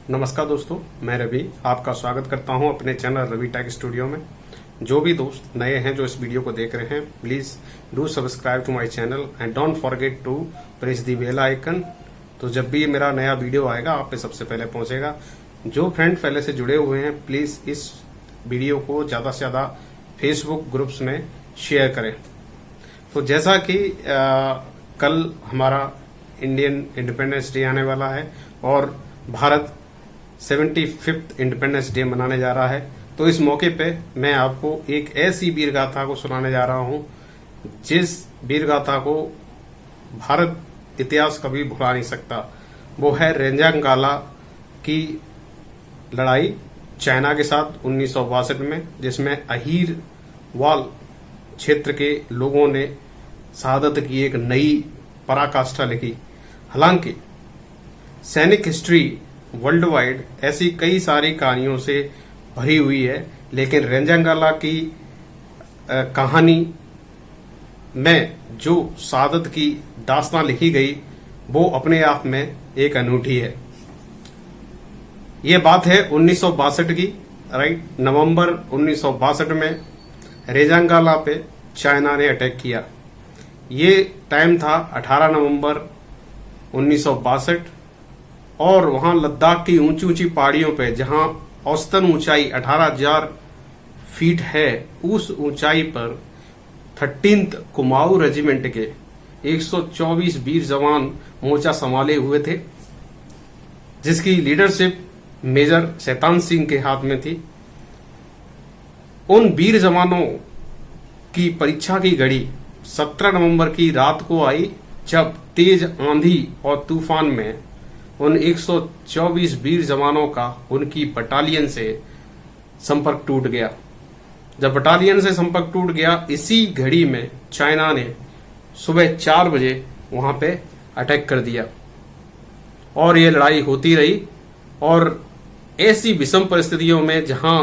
नमस्कार दोस्तों, मैं रवि आपका स्वागत करता हूं अपने चैनल रवि टेक स्टूडियो में। जो भी दोस्त नए हैं जो इस वीडियो को देख रहे हैं, please do subscribe to my channel and don't forget to press the bell icon. तो जब भी मेरा नया वीडियो आएगा आप पे सबसे पहले पहुंचेगा। जो फ्रेंड पहले से जुड़े हुए हैं प्लीज इस वीडियो को ज्यादा से ज्यादा फेसबुक ग्रुप्स में शेयर करें। तो जैसा कि कल हमारा इंडियन इंडिपेंडेंस डे आने वाला है और भारत 75th इंडिपेंडेंस डे मनाने जा रहा है, तो इस मौके पे मैं आपको एक ऐसी वीर गाथा को सुनाने जा रहा हूं जिस वीर गाथा को भारत इतिहास कभी भुला नहीं सकता। वो है रेंजांगाला की लड़ाई चाइना के साथ 1962 में, जिसमें अहीर वाल क्षेत्र के लोगों ने शहादत की एक नई पराकाष्ठा लिखी। हालांकि सैनिक हिस्ट्री वर्ल्ड वाइड ऐसी कई सारी कहानियों से भरी हुई है, लेकिन रेंजांगाला की कहानी में जो शहादत की दास्तान लिखी गई वो अपने आप में एक अनूठी है। ये बात है 1962 की, राइट। नवंबर 1962 में रेंजांगाला पे चाइना ने अटैक किया। ये टाइम था 18 नवंबर 1962 और वहां लद्दाख की ऊंची ऊंची पहाड़ियों पे, जहां औसतन ऊंचाई 18,000 फीट है, उस ऊंचाई पर 13th कुमाऊं रेजिमेंट के 124 वीर जवान मोर्चा संभाले हुए थे, जिसकी लीडरशिप मेजर शैतान सिंह के हाथ में थी। उन वीर जवानों की परीक्षा की घड़ी 17 नवंबर की रात को आई, जब तेज आंधी और तूफान में उन 124 वीर जवानों का उनकी बटालियन से संपर्क टूट गया। जब बटालियन से संपर्क टूट गया, इसी घड़ी में चाइना ने सुबह 4 बजे वहां पे अटैक कर दिया और ये लड़ाई होती रही। और ऐसी विषम परिस्थितियों में जहां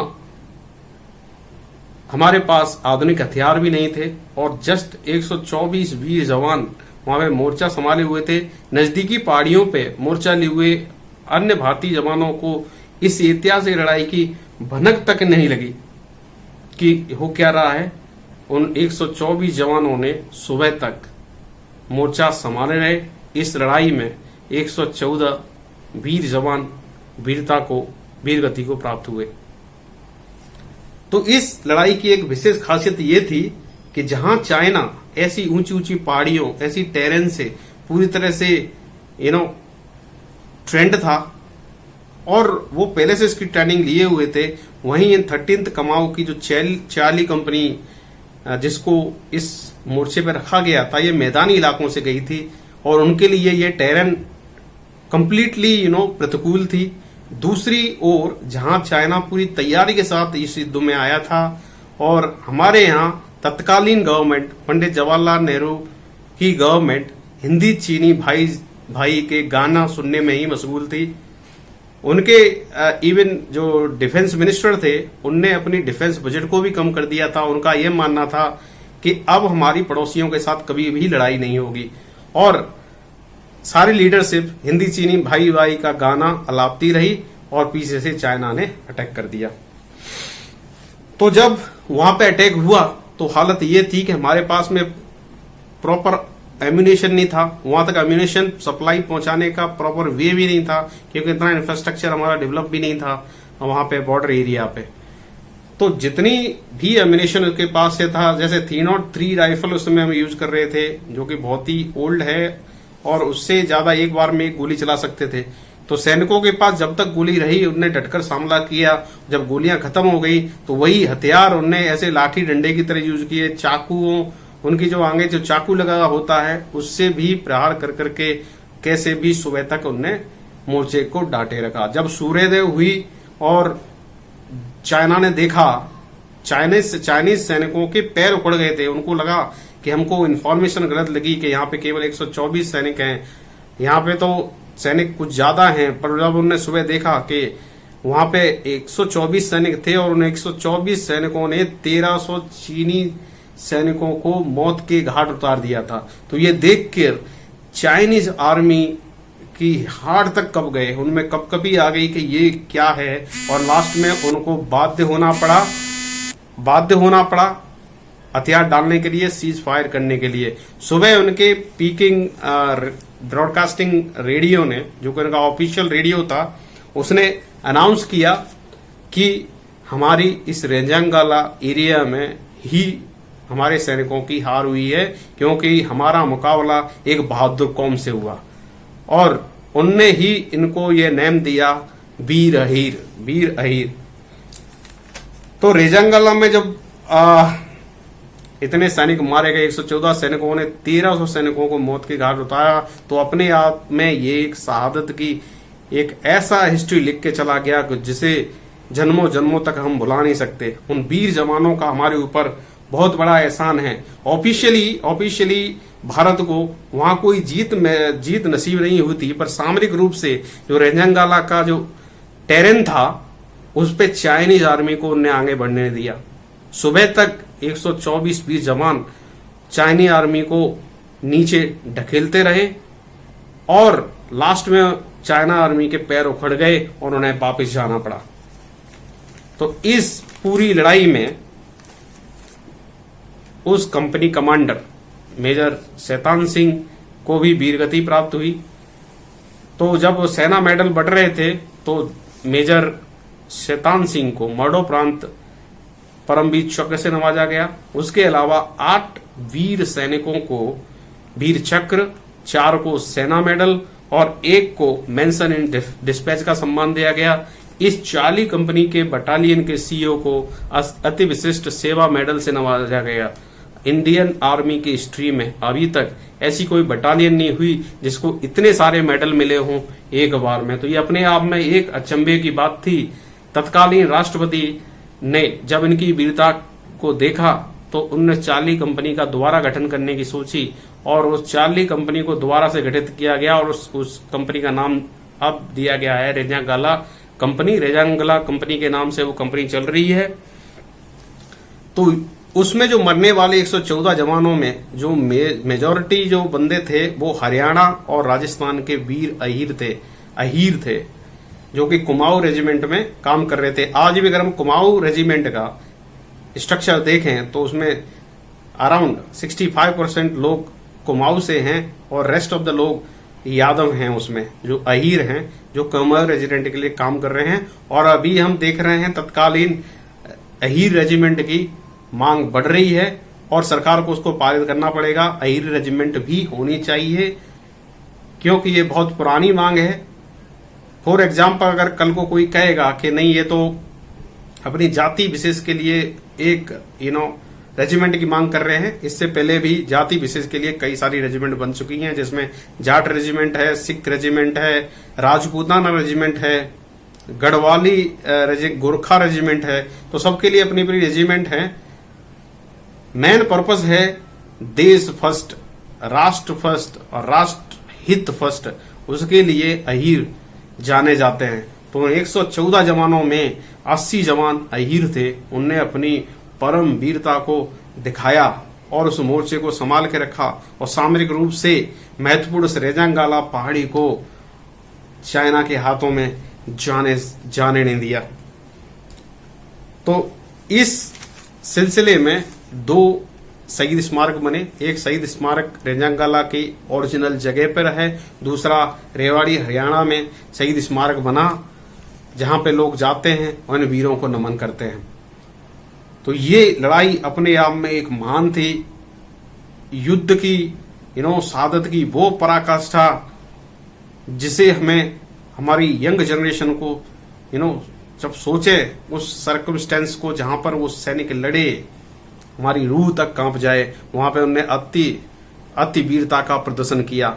हमारे पास आधुनिक हथियार भी नहीं थे और जस्ट 124 वीर जवान वहां पे मोर्चा संभाले हुए थे, नजदीकी पहाड़ियों पे मोर्चा लिए हुए अन्य भारतीय जवानों को इस ऐतिहासिक लड़ाई की भनक तक नहीं लगी कि हो क्या रहा है। उन 124 जवानों ने सुबह तक मोर्चा संभाले रहे। इस लड़ाई में 114 वीर जवान वीर गति को प्राप्त हुए। तो इस लड़ाई की एक विशेष खासियत ये थी कि जहां चाइना ऐसी ऊंची ऊंची पहाड़ियों, ऐसी टेरेन से पूरी तरह से ट्रेंड था और वो पहले से इसकी ट्रेनिंग लिए हुए थे, वहीं इन 13th कुमाऊं की जो चार्ली कंपनी जिसको इस मोर्चे पर रखा गया था, ये मैदानी इलाकों से गई थी और उनके लिए ये टेरेन कंप्लीटली प्रतिकूल थी। दूसरी ओर जहां चाइना पूरी तैयारी के साथ इस युद्ध में आया था और हमारे यहाँ तत्कालीन गवर्नमेंट, पंडित जवाहरलाल नेहरू की गवर्नमेंट हिंदी चीनी भाई के गाना सुनने में ही मशगूल थी। उनके इवन जो डिफेंस मिनिस्टर थे, उनने अपनी डिफेंस बजट को भी कम कर दिया था। उनका यह मानना था कि अब हमारी पड़ोसियों के साथ कभी भी लड़ाई नहीं होगी और सारी लीडरशिप हिंदी चीनी भाई का गाना अलापती रही और पीछे से चाइना ने अटैक कर दिया। तो जब वहां पे अटैक हुआ तो हालत ये थी कि हमारे पास में प्रॉपर एम्यूनेशन नहीं था, वहां तक एम्यूनेशन सप्लाई पहुंचाने का प्रॉपर वे भी नहीं था, क्योंकि इतना इंफ्रास्ट्रक्चर हमारा डेवलप भी नहीं था वहां पे बॉर्डर एरिया पे। तो जितनी भी एम्यूनेशन उसके पास से था, जैसे 303 राइफल उस समय हम यूज कर रहे थे, जो कि बहुत ही ओल्ड है और उससे ज्यादा एक बार में एक गोली चला सकते थे। तो सैनिकों के पास जब तक गोली रही उनने डटकर सामना किया। जब गोलियां खत्म हो गई तो वही हथियार उनने ऐसे लाठी डंडे की तरह यूज किए। चाकुओं, उनकी जो आगे जो चाकू लगा होता है उससे भी प्रहार कर करके कैसे भी सुबह तक उनने मोर्चे को डांटे रखा। जब सूर्योदय हुई और चाइना ने देखा, चाइनीज सैनिकों के पैर उखड़ गए थे। उनको लगा कि हमको इन्फॉर्मेशन गलत लगी कि यहाँ पे केवल 124 सैनिक हैं, यहाँ पे तो सैनिक कुछ ज्यादा हैं। पर जब उन्होंने सुबह देखा कि वहां पे 124 सैनिक थे और उन 124 सैनिकों ने 1300 चीनी सैनिकों को मौत के घाट उतार दिया था, तो ये देखकर चाइनीज आर्मी कि हार्ड तक कब गए, उनमें कब कभी आ गई कि ये क्या है, और लास्ट में उनको बाध्य होना पड़ा हथियार डालने के लिए, सीज फायर करने के लिए। सुबह उनके पीकिंग ब्रॉडकास्टिंग रेडियो ने, जो कि उनका ऑफिशियल रेडियो था, उसने अनाउंस किया कि हमारी इस रेंजांगाला एरिया में ही हमारे सैनिकों की हार हुई है, क्योंकि हमारा मुकाबला एक बहादुर कौम से हुआ। और उनने ही इनको ये नेम दिया वीर अहीर। तो रेंजांगाला में जब इतने सैनिक मारे गए, 114 सैनिकों ने 1300 सैनिकों को मौत के घाट उतारा, तो अपने आप में ये एक शहादत की एक ऐसा हिस्ट्री लिख के चला गया जिसे जन्मों जन्मों तक हम भुला नहीं सकते। उन वीर जवानों का हमारे ऊपर बहुत बड़ा एहसान है। ऑफिशियली भारत को वहां कोई जीत नसीब नहीं हुई थी, पर सामरिक रूप से जो रेंजांगाला का जो टेरेन था, उस पे चाइनीज आर्मी को उन्हें आगे बढ़ने दिया। सुबह तक 124 वीर जवान चाइनीज आर्मी को नीचे ढकेलते रहे, और लास्ट में चाइना आर्मी के पैर उखड़ गए और उन्हें वापस जाना पड़ा। तो इस पूरी लड़ाई में उस company commander major Shaitan Singh को भी वीरगति प्राप्त हुई। तो जब सेना मेडल बढ़ रहे थे, तो मेजर शैतान सिंह को मरणोपरांत परमवीर चक्र से नवाजा गया। उसके अलावा 8 वीर सैनिकों को वीर चक्र, 4 को सेना मेडल और 1 को मेंशन इन डिस्पैच का सम्मान दिया गया। इस 40 कंपनी के बटालियन के सीईओ को अति विशिष्ट सेवा मेडल से नवाजा गया। इंडियन आर्मी की हिस्ट्री में अभी तक ऐसी कोई बटालियन नहीं हुई जिसको इतने सारे मेडल मिले हों एक बार में। तो ये अपने आप में एक अचंभे की बात थी। तत्कालीन राष्ट्रपति ने जब इनकी वीरता को देखा, तो उनने 40 कंपनी का दोबारा गठन करने की सोची, और उस 40 कंपनी को दोबारा से गठित किया गया, और उस कंपनी का नाम अब दिया गया है रेंजांगाला कंपनी। रेंजांगाला कंपनी के नाम से वो कंपनी चल रही है। तो उसमें जो मरने वाले 114 जवानों में जो मेजॉरिटी जो बंदे थे, वो हरियाणा और राजस्थान के वीर अहीर थे, जो कि कुमाऊं रेजिमेंट में काम कर रहे थे। आज भी अगर हम कुमाऊं रेजिमेंट का स्ट्रक्चर देखें, तो उसमें अराउंड 65% लोग कुमाऊं से हैं, और रेस्ट ऑफ द लोग यादव हैं उसमें, जो अहीर हैं, जो कुमाऊं रेजिमेंट के लिए काम कर रहे हैं। और अभी हम देख रहे हैं तत्कालीन अहीर रेजिमेंट की मांग बढ़ रही है, और सरकार को उसको पारित करना पड़ेगा। अहीर रेजिमेंट भी होनी चाहिए, क्योंकि ये बहुत पुरानी मांग है। फॉर एग्जाम्पल, अगर कल को कोई कहेगा कि नहीं, ये तो अपनी जाति विशेष के लिए एक रेजिमेंट की मांग कर रहे हैं, इससे पहले भी जाति विशेष के लिए कई सारी रेजिमेंट बन चुकी हैं, जिसमें जाट रेजिमेंट है, सिख रेजिमेंट है, राजपूताना रेजिमेंट है, गढ़वाली गोरखा रेजिमेंट है। तो सबके लिए अपनी अपनी रेजिमेंट है। मेन पर्पस है देश फर्स्ट, राष्ट्र फर्स्ट और राष्ट्र हित फर्स्ट। उसके लिए अहीर जाने जाते हैं। तो 114 जवानों में 80 जवान अहीर थे। उनने अपनी परम वीरता को दिखाया और उस मोर्चे को संभाल के रखा, और सामरिक रूप से महत्वपूर्ण रेंजांगाला पहाड़ी को चाइना के हाथों में जाने नहीं दिया। तो इस सिलसिले में 2 शहीद स्मारक बने। एक शहीद स्मारक रेंजांगाला की ओरिजिनल जगह पर है, दूसरा रेवाड़ी हरियाणा में शहीद स्मारक बना, जहां पे लोग जाते हैं और इन वीरों को नमन करते हैं। तो ये लड़ाई अपने आप में एक महान थी। युद्ध की शहादत की वो पराकाष्ठा जिसे हमें हमारी यंग जनरेशन को जब सोचे उस सर्कमस्टेंस को जहां पर वो सैनिक लड़े, हमारी रूह तक कांप जाए। वहां पे उन्होंने अति वीरता का प्रदर्शन किया।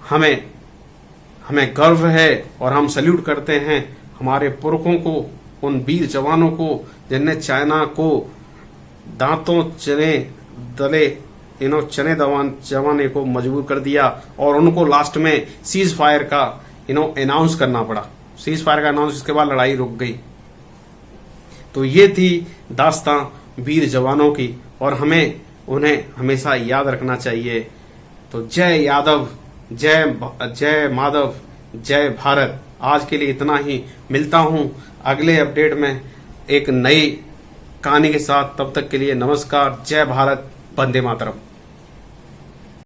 हमें गर्व है और हम सल्यूट करते हैं हमारे पुरखों को, उन वीर जवानों को जिनने चाइना को दांतों चने दले चने जमाने को मजबूर कर दिया, और उनको लास्ट में सीज फायर का अनाउंस करना पड़ा। सीज फायर का अनाउंस, इसके बाद लड़ाई रुक गई। तो ये थी दास्तां वीर जवानों की, और हमें उन्हें हमेशा याद रखना चाहिए। तो जय यादव, जय माधव, जय भारत। आज के लिए इतना ही, मिलता हूं अगले अपडेट में एक नई कहानी के साथ। तब तक के लिए नमस्कार, जय भारत, वंदे मातरम।